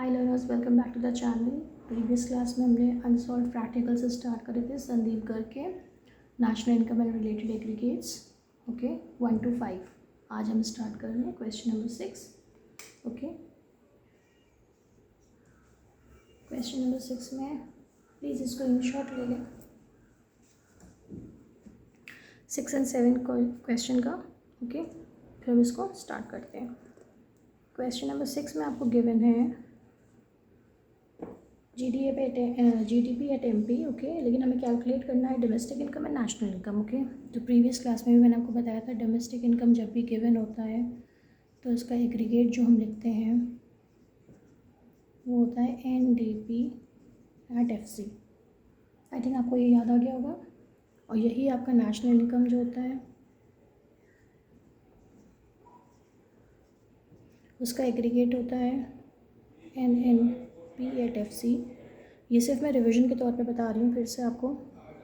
Hi learners, welcome back to the channel. Previous class में हमने unsolved practical से start करे थे संदीप गर्ग के national income and related aggregates. Okay 1 to 5। आज हम स्टार्ट कर रहे हैं question number 6। Okay question number 6 में प्लीज़ स्क्रीनशॉट ले लें 6 and 7 क्वेश्चन का। ओके फिर हम इसको स्टार्ट करते हैं। क्वेश्चन नंबर 6 में आपको गिवन है जीडीपी एट एमपी। ओके लेकिन हमें कैलकुलेट करना है domestic income and national income. Okay तो प्रीवियस क्लास में भी मैंने आपको बताया था डोमेस्टिक इनकम जब भी गिवन होता है तो इसका एग्रीगेट जो हम लिखते हैं वो होता है NDP at FC. I think आपको ये याद आ गया होगा। और यही आपका नेशनल इनकम जो होता है उसका एग्रीगेट होता है एनएनपी एट एफसी। ये सिर्फ मैं रिवीजन के तौर पे बता रही हूँ, फिर से आपको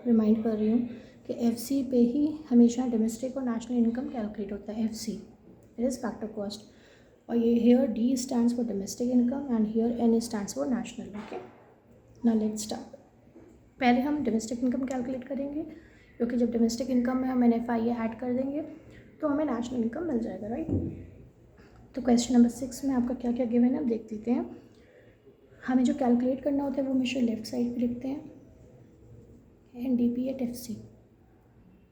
रिमाइंड कर रही हूँ कि एफसी पे ही हमेशा डोमेस्टिक और नेशनल इनकम कैलकुलेट होता है। FC it is factor cost. और ये here D stands for domestic income and here N stands for national. Okay now let's start. पहले हम डोमेस्टिक इनकम कैलकुलेट करेंगे क्योंकि जब डोमेस्टिक इनकम में हम NFI ऐड कर देंगे तो हमें नेशनल इनकम मिल जाएगा, राइट। तो क्वेश्चन नंबर 6 में आपका क्या क्या गिवन है आप देख लेते हैं। हमें जो कैलकुलेट करना होता है वो हमेशा लेफ्ट साइड पे लिखते हैं NDP at FC.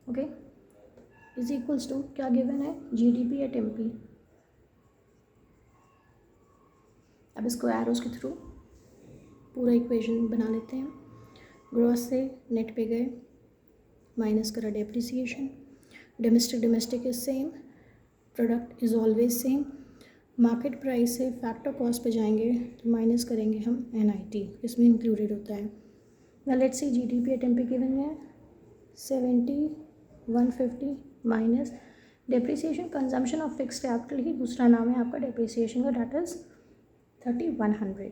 Okay is equals to क्या गिवन है जीडीपी एट एमपी। अब इसको एरोस के थ्रू पूरा इक्वेशन बना लेते हैं। ग्रॉस से नेट पे गए, माइनस करा depreciation, domestic is same, product is always same, market price से फैक्टर कॉस्ट पे जाएंगे तो माइनस करेंगे हम NIT, इसमें इंक्लूडेड होता है। ना let's see GDP at MP given है 70 150 minus depreciation consumption of fix capital ही दूसरा नाम है आपका डेप्रिसिएशन का, that is 3100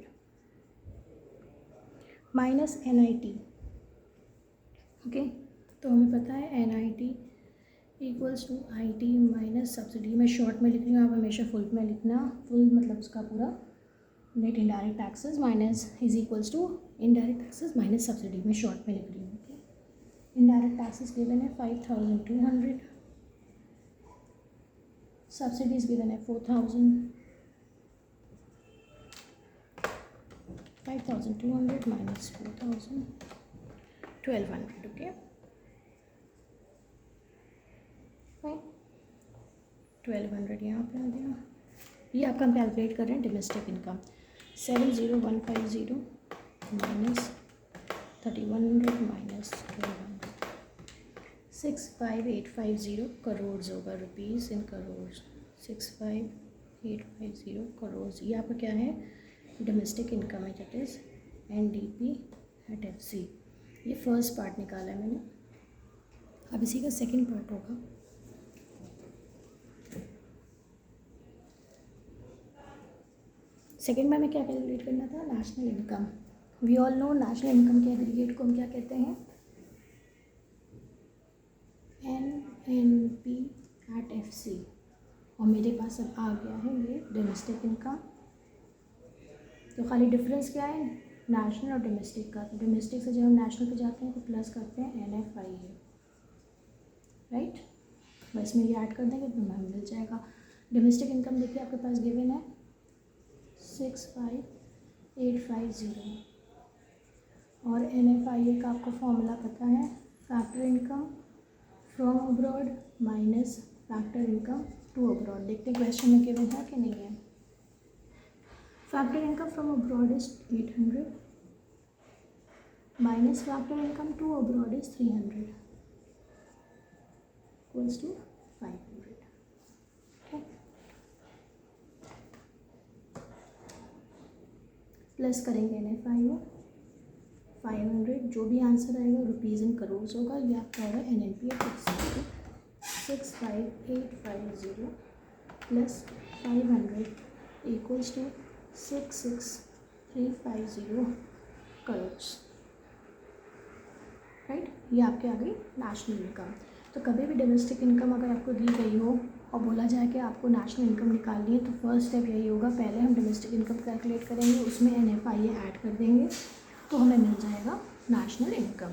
minus NIT। Okay तो हमें पता है NIT equals to IT minus subsidy. मैं शॉर्ट में लिख रही हूँ, आप हमेशा फुल में लिखना। फुल मतलब उसका पूरा net indirect taxes minus is equals to indirect taxes minus subsidy. मैं शॉर्ट में लिख रही हूँ। ओके इनडायरेक्ट टैक्सेस गिवन है 5200, सब्सिडीज गिवन है 4000, 5200 माइनस 4000 1200। ओके 1200 यहाँ पे आ गया। ये आपका हम कैलकुलेट कर रहे हैं domestic income 70150 minus 3100 minus 1200 65850 crore होगा, रुपीज़ इन करोड़। 65850 करोड़ ये आपका क्या है डोमेस्टिक इनकम है, that is NDP at FC। ये फर्स्ट पार्ट निकाला है मैंने। अब इसी का सेकंड पार्ट होगा। सेकेंड में हमें क्या कैलकुलेट करना था national income. We all know national income के एग्रीगेट को हम क्या कहते हैं NNP एट FC। और मेरे पास अब आ गया है ये डोमेस्टिक इनकम। तो खाली डिफरेंस क्या है नेशनल और डोमेस्टिक का। तो डोमेस्टिक से जब हम नेशनल पे जाते हैं तो प्लस करते हैं NFI है, राइट। बस में ये ऐड कर देंगे तो हमें मिल जाएगा डोमेस्टिक इनकम। देखिए आपके पास गिवन है 65850 और NFI का आपको फॉर्मूला पता है factor income from abroad minus factor income to abroad. देखते हैं क्वेश्चन में गिवन है कि नहीं है। Factor income from abroad is 800 minus factor income to abroad is 300 equals to 500। Plus करेंगे NFI में 500, जो भी आंसर आएगा रुपीज़ इन करोड़ होगा। ये आपका होगा NNP at FC। 65850 plus 500 equals to 66350 crore, right. ये आपके आ गई नेशनल इनकम। तो कभी भी डोमेस्टिक इनकम अगर आपको दी गई हो और बोला जाए कि आपको नेशनल इनकम निकालनी है, तो फर्स्ट स्टेप यही होगा, पहले हम डोमेस्टिक इनकम कैलकुलेट करेंगे, उसमें NFIA ऐड कर देंगे तो हमें मिल जाएगा national income.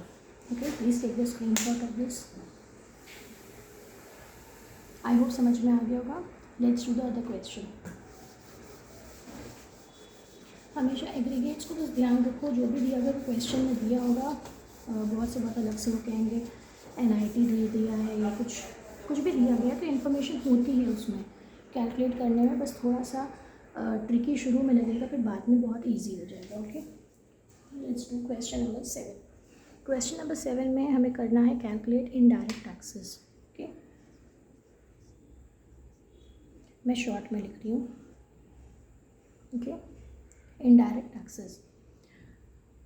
Okay, please take the screenshot of this. I hope समझ में आ गया होगा। Let's do the other question. हमेशा एग्रीगेट्स को बस ध्यान रखो, जो भी दिया अगर क्वेश्चन में दिया होगा बहुत से बहुत अलग से वो कहेंगे NIT दे दिया है या कुछ भी दिया गया, तो इन्फॉर्मेशन होती है उसमें कैलकुलेट करने में, बस थोड़ा सा ट्रिकी शुरू में लगेगा, फिर बाद में बहुत ईजी हो जाएगा। Okay, let's do question number 7। Question number 7 में हमें करना है कैलकुलेट इनडायरेक्ट टैक्सेस। ओके, मैं शॉर्ट में लिख रही हूँ। Okay, indirect taxes.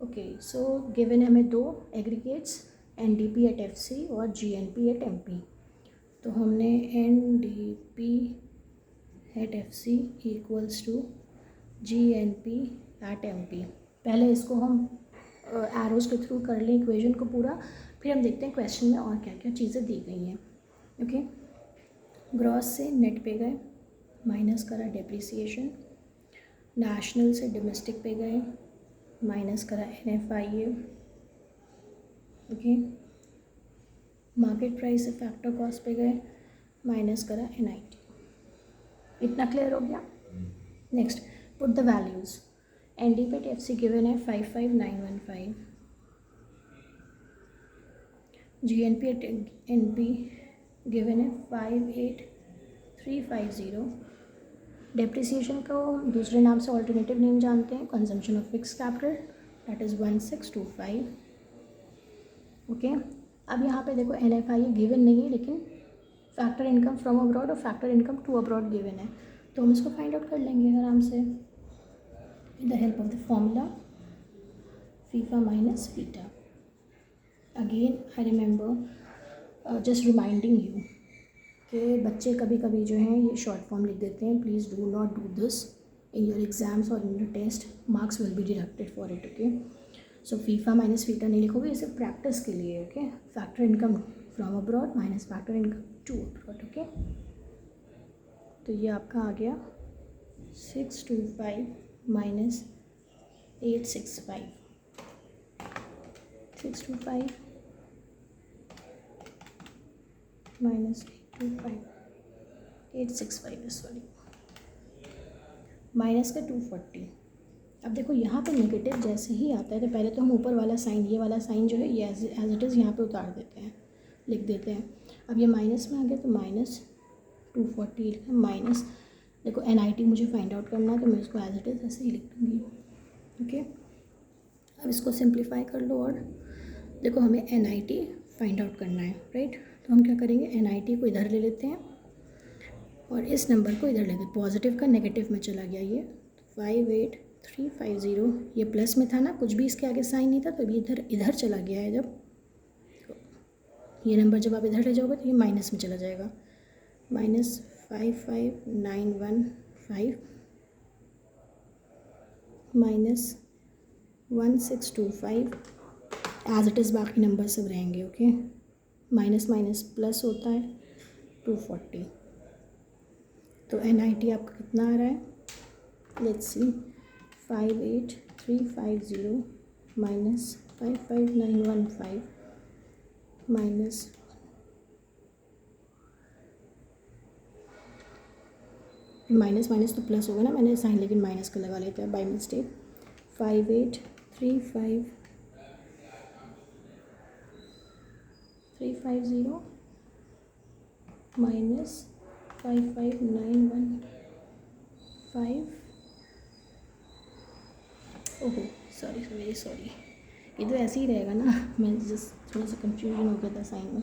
Okay, so given हमें दो एग्रीगेट्स NDP एट FC और GNP एट MP। तो हमने NDP at FC equals to GNP at MP। पहले इसको हम एरोज़ के थ्रू कर लें इक्वेशन को पूरा, फिर हम देखते हैं क्वेश्चन में और क्या क्या चीज़ें दी गई हैं। ओके, ग्रॉस से नेट पे गए, माइनस करा डेप्रिसिएशन, नेशनल से डोमेस्टिक पे गए, माइनस करा NFIA। ओके, मार्केट प्राइस से फैक्टर कॉस्ट पे गए, माइनस करा NIT। इतना क्लियर हो गया। Next, put the values. NDP at FC given है 55915, GNP एट NP गिवन है 58350। डेप्रिसिएशन को दूसरे नाम से ऑल्टरनेटिव नेम जानते हैं, consumption of fix capital, that is 1625। Okay, अब यहाँ पे देखो NFIA गिवन नहीं है, लेकिन फैक्टर इनकम फ्रॉम अब्रॉड और factor income to abroad given है, तो हम इसको फाइंड आउट कर लेंगे आराम से with the help of the formula FIFA minus FITA. Again I remember just reminding you कि बच्चे कभी कभी जो हैं ये शॉर्ट फॉर्म लिख देते हैं। Please do not do this in your exams और in your test, marks will be deducted for it. Okay, so FIFA minus FITA नहीं लिखोगे, ये सिर्फ प्रैक्टिस के लिए। Okay, factor income from abroad minus factor income to abroad. Okay, तो ये आपका आ गया 625 माइनस 865, 625 माइनस 865 सॉरी, माइनस का 240। अब देखो यहाँ पे नेगेटिव जैसे ही आता है तो पहले तो हम ऊपर वाला साइन, ये वाला साइन जो है ये एज इट इज़ यहाँ पे उतार देते हैं, लिख देते हैं। अब ये माइनस में आ गया तो माइनस 240 लिखा, माइनस देखो NIT मुझे फाइंड आउट करना है, तो मैं इसको एज इट इज़ ऐसे ही लिख दूँगी। ओके, अब इसको सिंप्लीफाई कर लो और देखो हमें NIT फाइंड आउट करना है, राइट। तो हम क्या करेंगे, NIT को इधर ले लेते हैं और इस नंबर को इधर लेते हैं। पॉजिटिव का नेगेटिव में चला गया, ये 58350, ये प्लस में था ना, कुछ भी इसके आगे साइन नहीं था, तो अभी इधर चला गया है। जब ये नंबर जब आप इधर ले जाओगे तो ये माइनस में चला जाएगा, minus 55915 minus 1625, as it is बाकी नंबर सब रहेंगे। ओके, माइनस माइनस प्लस होता है 240। तो NIT आपका कितना आ रहा है, let's see, 58350 minus 55915 minus minus minus तो प्लस होगा ना, मैंने साइन लेकिन माइनस का लगा लेते हैं बाय मिस्टेक। 58350 माइनस 55915, ओहो सॉरी वेरी सॉरी, ये तो ऐसे ही रहेगा ना, मैं जस्ट थोड़ा सा कंफ्यूजन हो गया था साइन में।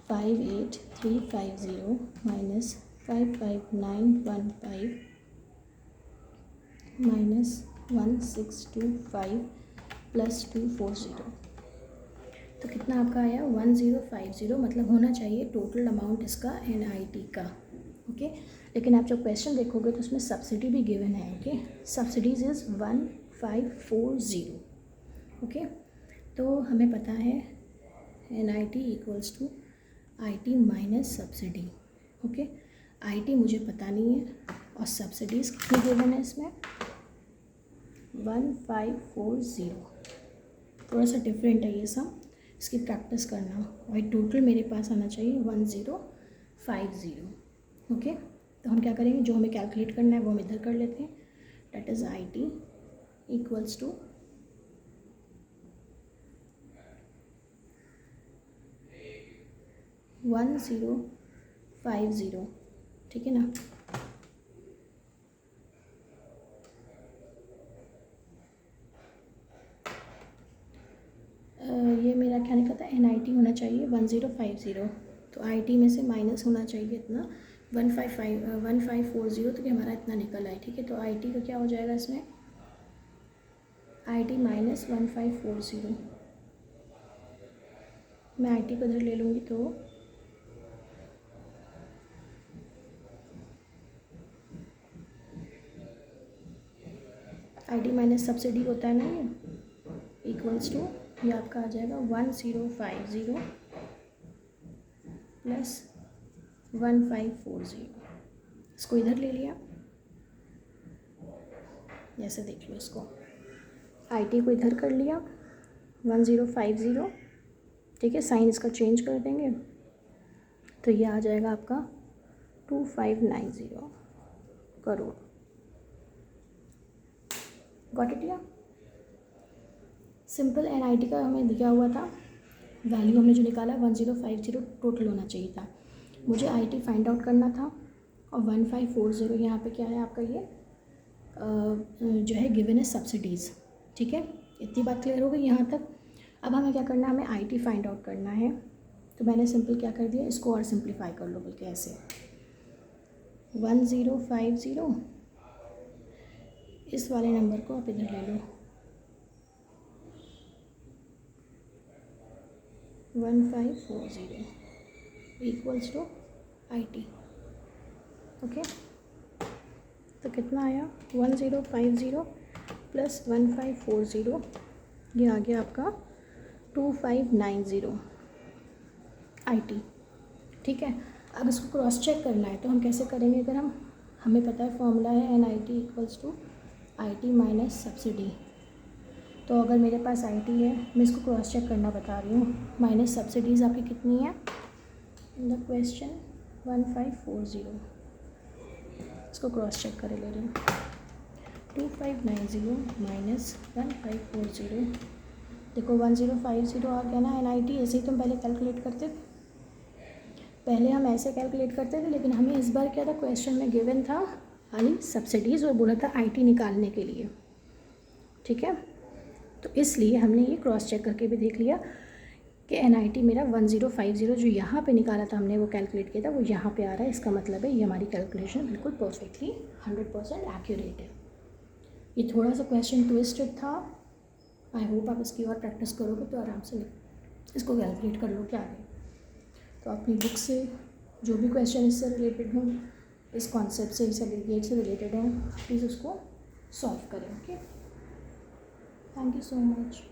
58350 माइनस 55915 माइनस 1625 प्लस 240, तो कितना आपका आया 1050, मतलब होना चाहिए टोटल अमाउंट इसका NIT का। ओके, लेकिन आप जब क्वेश्चन देखोगे तो उसमें सब्सिडी भी गिवन है। Okay, subsidies is 1540। ओके, तो हमें पता है NIT equals to IT minus subsidy. Okay, IT मुझे पता नहीं है, और सब्सिडीज़ कितनी गिवन है इसमें 1540। थोड़ा सा डिफरेंट है ये सब, इसकी प्रैक्टिस करना। और टोटल मेरे पास आना चाहिए 1050। ओके, तो हम क्या करेंगे, जो हमें कैलकुलेट करना है वो हम इधर कर लेते हैं। That is IT equals to 1050, ठीक है ना। ये मेरा क्या लिखा था, NIT होना चाहिए 1050, तो IT में से माइनस होना चाहिए इतना 1540, तो कि हमारा इतना निकल आए, ठीक है। तो IT का क्या हो जाएगा इसमें, IT माइनस 1540। मैं IT को इधर ले लूँगी तो IT माइनस सब्सिडी होता है ना ये, इक्वल्स टू ये आपका आ जाएगा 1050 प्लस 1540। इसको इधर ले लिया, जैसे देख लो इसको, IT को इधर कर लिया 1050, ठीक है। साइन इसका चेंज कर देंगे, तो ये आ जाएगा आपका 2590 करोड़। गॉट इट या? सिंपल। NIT का हमें दिया हुआ था, वैल्यू हमने जो निकाला 1050 टोटल होना चाहिए था, मुझे IT फाइंड आउट करना था। और 1540 यहाँ पे क्या है आपका, ये जो है गिवन है सब्सिडीज़, ठीक है। इतनी बात क्लियर हो गई यहाँ तक। अब हमें क्या करना है, हमें IT फाइंड आउट करना है। तो मैंने सिंपल क्या कर दिया, इसको और सिंप्लीफाई कर लो, बल्कि ऐसे 1050, इस वाले नंबर को आप इधर ले लो 1540 इक्वल्स टू IT। ओके, तो कितना आया 1050 प्लस 1540, ये आ गया आपका 2590 IT, ठीक है। अब इसको क्रॉस चेक करना है, तो हम कैसे करेंगे, अगर हमें पता है फॉर्मूला है NIT equals to IT minus subsidy. तो अगर मेरे पास IT है, मैं इसको क्रॉस चेक करना बता रही हूँ, माइनस सब्सिडीज़ आपकी कितनी है इन द क्वेश्चन 1540, इसको क्रॉस चेक करे ले रहे हैं 2590 माइनस 1540। देखो 1050 आ गया ना NIT, ऐसे ही तुम पहले कैलकुलेट करते थे, पहले हम ऐसे कैलकुलेट करते थे, लेकिन हमें इस बार क्या था, क्वेश्चन में गिवन था यानी सब्सिडीज़, और बोला था IT निकालने के लिए, ठीक है। तो इसलिए हमने ये क्रॉस चेक करके भी देख लिया कि NIT मेरा 1050 जो यहाँ पे निकाला था हमने, वो कैलकुलेट किया था, वो यहाँ पे आ रहा है। इसका मतलब है ये हमारी कैलकुलेशन बिल्कुल परफेक्टली 100% एक्यूरेट है। ये थोड़ा सा क्वेश्चन ट्विस्टेड था, आई होप आप इसकी और प्रैक्टिस करोगे तो आराम से इसको कैलकुलेट कर लो क्या है। तो अपनी बुक से जो भी क्वेश्चन इससे रिलेटेड हों, इस कॉन्सेप्ट से, इस एग्रीगेट से रिलेटेड हैं, प्लीज़ उसको सॉल्व करें। Okay, thank you so much.